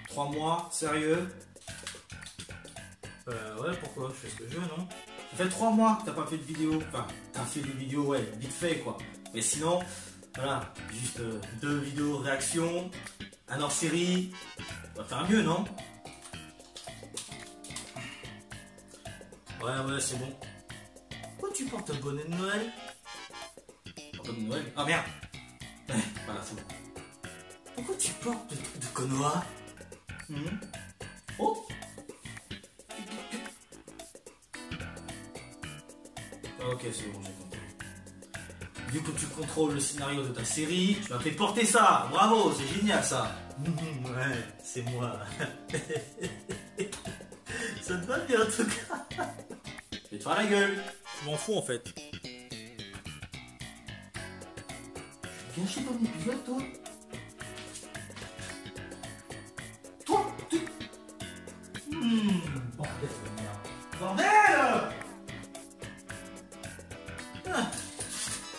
3 mois, sérieux? Ouais, pourquoi? Je fais ce que je veux, non? Ça fait 3 mois que t'as pas fait de vidéo. Enfin, t'as fait des vidéos, ouais, vite fait, quoi. Mais sinon, voilà, juste 2 vidéos réaction, un hors-série. On va faire mieux, non? Ouais, c'est bon. Pourquoi tu portes un bonnet de Noël? Bonnet de Noël? Ah merde! Voilà, c'est bon. Pourquoi tu portes des trucs de connois? Oh! Ok, c'est bon, j'ai compris. Vu que tu contrôles le scénario de ta série, tu m'as fait porter ça. Bravo, c'est génial ça. Ouais, c'est moi. Ça te va bien en tout cas. Je vais te faire la gueule. Je m'en fous en fait. Tu as gâché ton épisode, toi? Toi, tu... Bordel de merde. Bordel!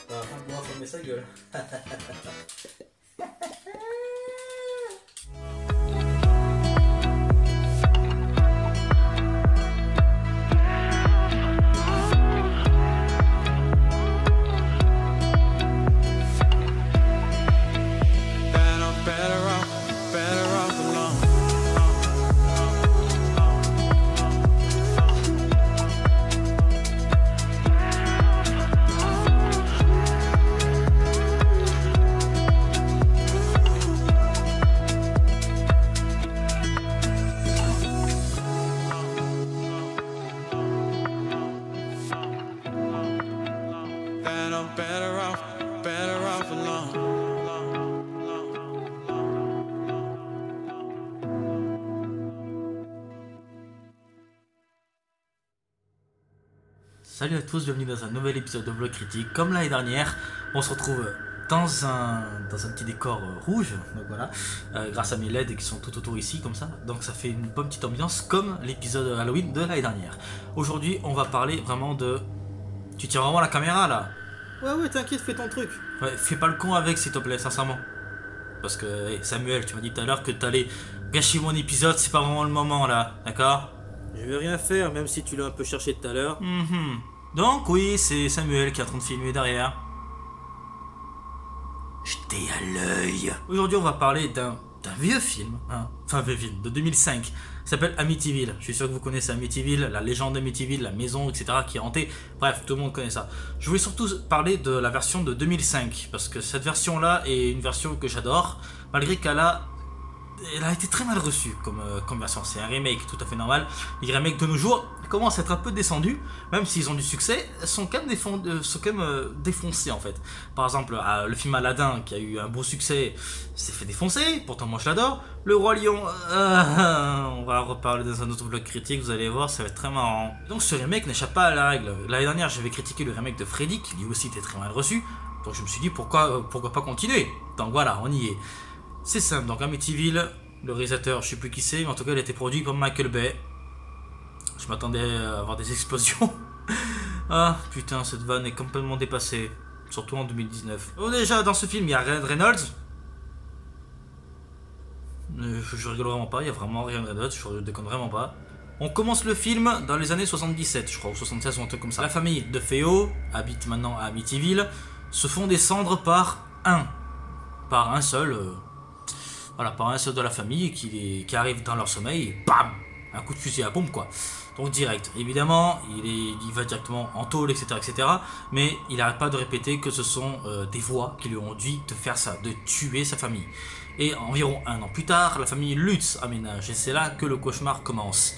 On va pouvoir fermer sa gueule. Salut à tous, bienvenue dans un nouvel épisode de Vlog Critique. Comme l'année dernière, on se retrouve dans un petit décor rouge, donc voilà, grâce à mes LED qui sont tout autour ici, comme ça. Donc ça fait une bonne petite ambiance, comme l'épisode Halloween de l'année dernière. Aujourd'hui, on va parler vraiment de... Tu tiens vraiment la caméra là? Ouais, t'inquiète, fais ton truc. Ouais, fais pas le con avec, s'il te plaît, sincèrement. Parce que, hey, Samuel, tu m'as dit tout à l'heure que t'allais gâcher mon épisode, c'est pas vraiment le moment là, d'accord? Je vais rien faire, même si tu l'as un peu cherché tout à l'heure. Donc oui, c'est Samuel qui est en train de filmer derrière. Jetez à l'œil. Aujourd'hui, on va parler d'un vieux film, hein. Enfin vieux film, de 2005. Il s'appelle Amityville. Je suis sûr que vous connaissez Amityville, la légende d'Amityville, la maison, etc. qui est hantée. Bref, tout le monde connaît ça. Je voulais surtout parler de la version de 2005, parce que cette version-là est une version que j'adore, malgré qu'elle a été très mal reçue comme version. C'est un remake tout à fait normal. Les remakes de nos jours commencent à être un peu descendus, même s'ils ont du succès, sont quand même défoncés en fait. Par exemple, le film Aladdin qui a eu un beau succès s'est fait défoncer, pourtant moi je l'adore. Le Roi Lion, on va en reparler dans un autre vlog critique, vous allez voir, ça va être très marrant. Donc ce remake n'échappe pas à la règle. L'année dernière j'avais critiqué le remake de Freddy qui lui aussi était très mal reçu, donc je me suis dit pourquoi pas continuer. Donc voilà, on y est. C'est simple, donc Amityville, le réalisateur, je sais plus qui c'est, mais en tout cas il a été produit par Michael Bay. Je m'attendais à avoir des explosions. Ah putain, cette vanne est complètement dépassée, surtout en 2019. Oh, déjà dans ce film il y a Ryan Reynolds. Je rigole vraiment pas, il y a vraiment Ryan Reynolds, je déconne vraiment pas. On commence le film dans les années 77, je crois, ou 76 ou un truc comme ça. La famille de Feo habite maintenant à Amityville, se font descendre par un seul... Voilà, par un seul de la famille qui arrive dans leur sommeil et bam, un coup de fusil à pompe quoi. Donc direct. Évidemment, il va directement en tôle, etc., etc. Mais il n'arrête pas de répéter que ce sont des voix qui lui ont dit de faire ça, de tuer sa famille. Et environ 1 an plus tard, la famille Lutz aménage et c'est là que le cauchemar commence.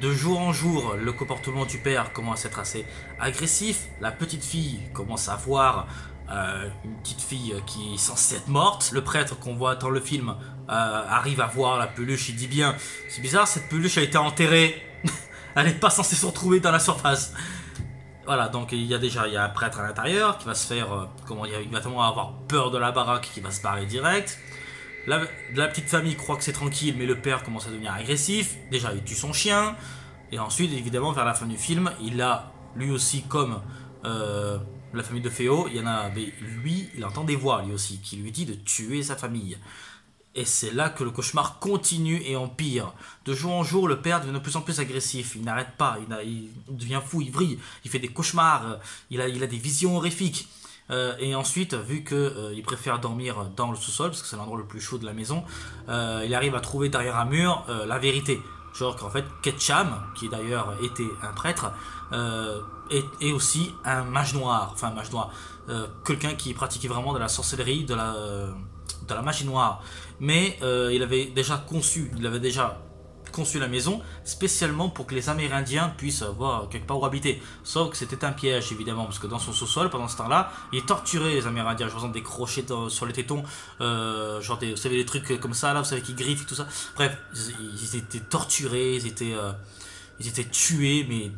De jour en jour, le comportement du père commence à être assez agressif. La petite fille commence à voir une petite fille qui est censée être morte. Le prêtre qu'on voit dans le film arrive à voir la peluche, il dit bien, c'est bizarre, cette peluche a été enterrée. Elle n'est pas censée se retrouver dans la surface. Voilà, donc il y a un prêtre à l'intérieur qui va se faire, il va tellement avoir peur de la baraque qui va se barrer direct. La petite famille croit que c'est tranquille, mais le père commence à devenir agressif. Déjà, il tue son chien. Et ensuite, évidemment, vers la fin du film, il a, lui aussi, comme la famille de Feo, il y en a, mais lui, il entend des voix, lui aussi, qui lui dit de tuer sa famille. Et c'est là que le cauchemar continue et empire. De jour en jour, le père devient de plus en plus agressif. Il n'arrête pas, il devient fou, il vrille, il fait des cauchemars, il a des visions horrifiques. Et ensuite, vu qu'il préfère dormir dans le sous-sol, parce que c'est l'endroit le plus chaud de la maison, il arrive à trouver derrière un mur la vérité. Genre qu'en fait, Ketcham, qui d'ailleurs était un prêtre, est aussi un mage noir. Enfin, un mage noir. Quelqu'un qui pratiquait vraiment de la sorcellerie, de la magie noire. Mais il avait déjà conçu la maison spécialement pour que les Amérindiens puissent avoir quelque part où habiter. Sauf que c'était un piège évidemment, parce que dans son sous-sol, pendant ce temps-là, il torturait les Amérindiens, genre des crochets sur les tétons, genre vous savez des trucs comme ça là, vous savez qui griffent et tout ça. Bref, ils étaient torturés, ils étaient tués, mais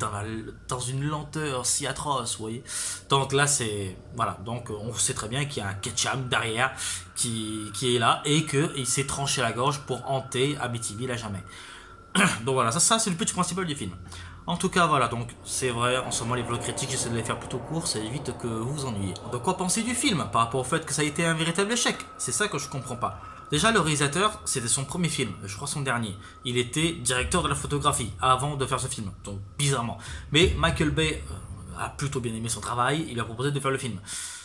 dans une lenteur si atroce, vous voyez. Donc là, voilà. Donc on sait très bien qu'il y a un Ketcham derrière qui est là et qu'il s'est tranché la gorge pour hanter Amityville à jamais. Donc voilà, ça c'est le but principal du film. En tout cas, voilà, donc c'est vrai, en ce moment les vlogs critiques, j'essaie de les faire plutôt courts, ça évite que vous vous ennuyiez. De quoi penser du film par rapport au fait que ça a été un véritable échec? C'est ça que je comprends pas. Déjà, le réalisateur, c'était son premier film, je crois son dernier. Il était directeur de la photographie avant de faire ce film, donc bizarrement. Mais Michael Bay a plutôt bien aimé son travail, il a proposé de faire le film.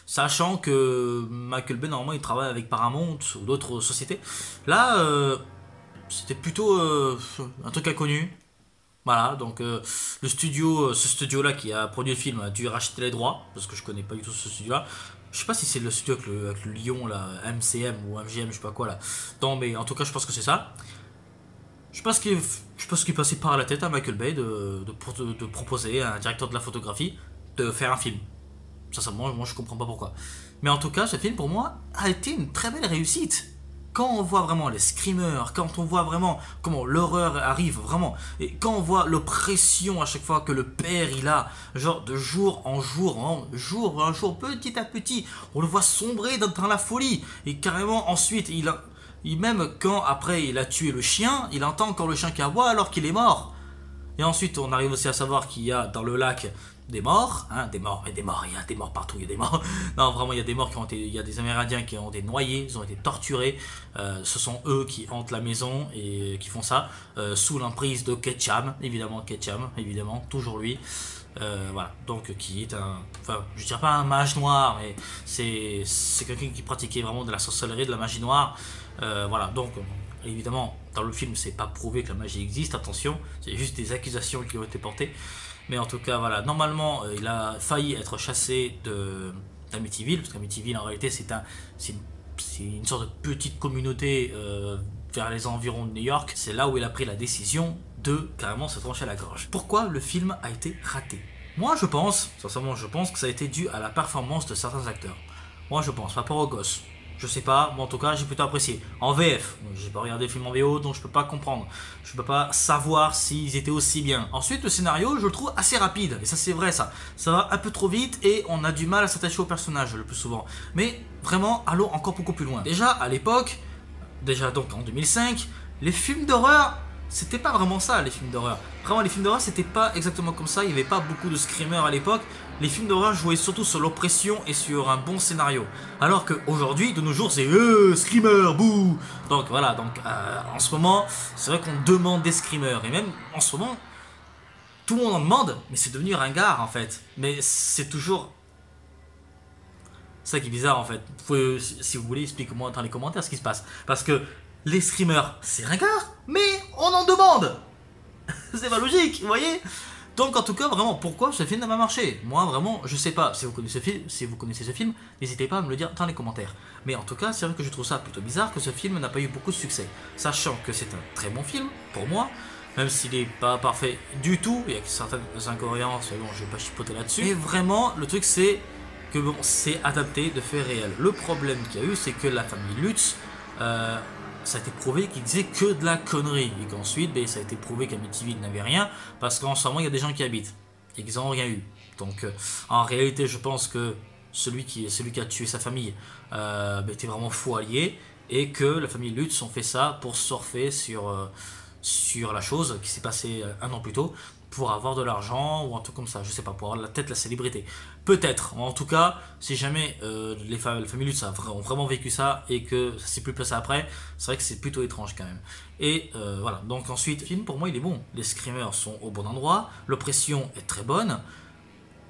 Sachant que Michael Bay, normalement, il travaille avec Paramount ou d'autres sociétés. Là, c'était plutôt un truc inconnu. Voilà, donc ce studio-là qui a produit le film a dû racheter les droits, parce que je connais pas du tout ce studio-là. Je sais pas si c'est le studio avec le lion, là, MCM ou MGM, je sais pas quoi, là. Non, mais en tout cas, je pense que c'est ça. Je pense qu'il passait par la tête à Michael Bay de proposer à un directeur de la photographie de faire un film. Ça, moi, je comprends pas pourquoi. Mais en tout cas, ce film, pour moi, a été une très belle réussite. Quand on voit vraiment les screamers, quand on voit vraiment comment l'horreur arrive vraiment, et quand on voit l'oppression à chaque fois que le père il a, genre de jour en jour, petit à petit, on le voit sombrer dans la folie, et carrément ensuite, même quand après il a tué le chien, il entend encore le chien qui aboie alors qu'il est mort. Et ensuite, on arrive aussi à savoir qu'il y a dans le lac des morts, il y a des morts partout, il y a des morts. Non, vraiment, il y a des morts il y a des Amérindiens qui ont été noyés, ils ont été torturés. Ce sont eux qui hantent la maison et qui font ça sous l'emprise de Ketcham, évidemment, toujours lui. Voilà, donc qui est je dirais pas un mage noir, mais c'est quelqu'un qui pratiquait vraiment de la sorcellerie, de la magie noire. Voilà, donc évidemment, dans le film, c'est pas prouvé que la magie existe, attention, c'est juste des accusations qui ont été portées. Mais en tout cas, voilà, normalement, il a failli être chassé d'Amityville, parce qu'Amityville, en réalité, c'est une sorte de petite communauté vers les environs de New York. C'est là où il a pris la décision de carrément se trancher la gorge. Pourquoi le film a été raté? Moi, sincèrement, je pense que ça a été dû à la performance de certains acteurs. Moi, je pense, par rapport aux gosses. Je sais pas, mais en tout cas j'ai plutôt apprécié. En VF, j'ai pas regardé le film en VO donc je peux pas comprendre. Je peux pas savoir s'ils étaient aussi bien. Ensuite le scénario je le trouve assez rapide. Et ça c'est vrai ça. Ça va un peu trop vite et on a du mal à s'attacher au personnage le plus souvent. Mais vraiment allons encore beaucoup plus loin. Déjà à l'époque, donc en 2005, les films d'horreur c'était pas vraiment ça les films d'horreur. Vraiment les films d'horreur c'était pas exactement comme ça. Il y avait pas beaucoup de screamers à l'époque. Les films d'horreur jouaient surtout sur l'oppression et sur un bon scénario. Alors qu'aujourd'hui, de nos jours, c'est screamer, bouh. Donc voilà, en ce moment, c'est vrai qu'on demande des screamers. Et même en ce moment, tout le monde en demande, mais c'est devenu ringard en fait. Mais c'est toujours. C'est ça qui est bizarre en fait. Si vous voulez, expliquez-moi dans les commentaires ce qui se passe. Parce que les screamers, c'est ringard, mais on en demande. C'est pas logique, vous voyez? Donc en tout cas vraiment pourquoi ce film n'a pas marché? Moi vraiment je sais pas. Si vous connaissez ce film, n'hésitez pas à me le dire dans les commentaires. Mais en tout cas c'est vrai que je trouve ça plutôt bizarre que ce film n'a pas eu beaucoup de succès. Sachant que c'est un très bon film pour moi, même s'il n'est pas parfait du tout, il y a certaines incohérences, mais bon je vais pas chipoter là-dessus. Et vraiment le truc c'est que bon c'est adapté de faits réels. Le problème qu'il y a eu c'est que la famille Lutz ça a été prouvé qu'ils disaient que de la connerie et qu'ensuite ça a été prouvé qu'Amityville n'avait rien parce qu'en ce moment il y a des gens qui habitent et qu'ils n'ont rien eu. Donc en réalité je pense que celui qui a tué sa famille était vraiment fou allié et que la famille Lutz ont fait ça pour surfer sur la chose qui s'est passée un an plus tôt pour avoir de l'argent ou un truc comme ça, je sais pas, pour avoir la célébrité. Peut-être, en tout cas, si jamais les familles Lutz ont vraiment vécu ça et que ça s'est plus passé après, c'est vrai que c'est plutôt étrange quand même. Et voilà, donc ensuite, le film pour moi il est bon. Les screamers sont au bon endroit, l'oppression est très bonne.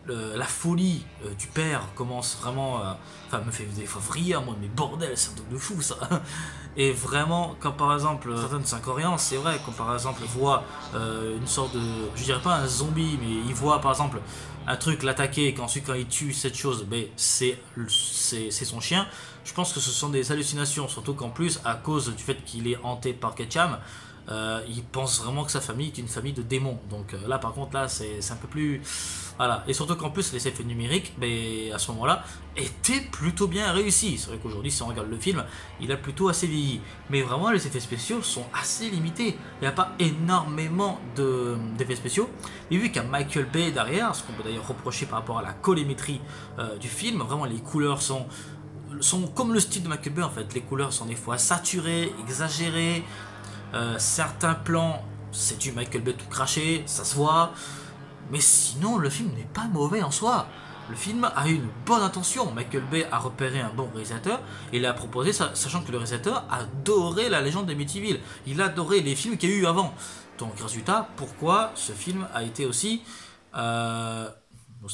La folie du père commence vraiment enfin me fait des fois vriller moi, mais bordel, c'est un truc de fou ça. Et vraiment, quand par exemple certains de 5 Coréens, c'est vrai, quand par exemple ils voient une sorte de, je dirais pas un zombie, mais ils voient par exemple un truc l'attaquer et qu'ensuite quand il tue cette chose, ben, c'est son chien. Je pense que ce sont des hallucinations, surtout qu'en plus à cause du fait qu'il est hanté par Ketcham, il pense vraiment que sa famille est une famille de démons. Donc là par contre là c'est un peu plus... Voilà. Et surtout qu'en plus les effets numériques, à ce moment-là, étaient plutôt bien réussis. C'est vrai qu'aujourd'hui si on regarde le film, il a plutôt assez vieilli. Mais vraiment les effets spéciaux sont assez limités. Il n'y a pas énormément d'effets spéciaux. Et vu qu'il y a Michael Bay derrière, ce qu'on peut d'ailleurs reprocher par rapport à la colorimétrie du film, vraiment les couleurs sont comme le style de Michael Bay en fait. Les couleurs sont des fois saturées, exagérées. Certains plans, c'est du Michael Bay tout craché, ça se voit. Mais sinon, le film n'est pas mauvais en soi. Le film a une bonne intention. Michael Bay a repéré un bon réalisateur et l'a proposé, sachant que le réalisateur adorait La Légende d'Amityville. Il adorait les films qu'il y a eu avant. Donc, résultat, pourquoi ce film a été aussi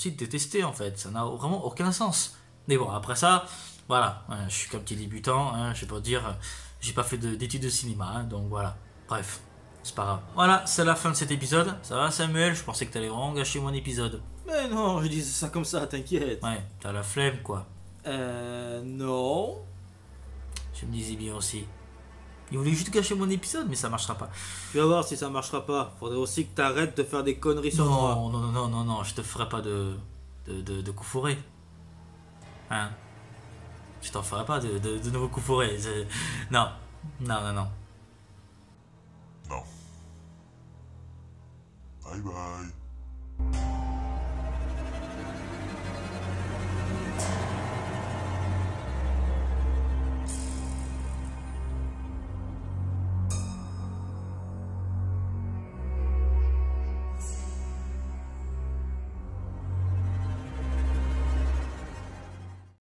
détesté en fait. Ça n'a vraiment aucun sens. Mais bon, après ça, voilà, je suis qu'un petit débutant, je vais pas dire, j'ai pas fait d'études de cinéma, donc voilà. Bref. C'est pas grave. Voilà, c'est la fin de cet épisode. Ça va Samuel? Je pensais que t'allais vraiment gâcher mon épisode. Mais non, je disais ça comme ça, t'inquiète. Ouais, t'as la flemme quoi. Non. Je me disais bien aussi. Il voulait juste gâcher mon épisode, mais ça marchera pas. Tu vas voir si ça marchera pas. Faudrait aussi que t'arrêtes de faire des conneries sur moi. Non, je te ferai pas de coup fourré. Hein? Je t'en ferai pas de nouveaux coups fourrés. Non. Non. Bye bye.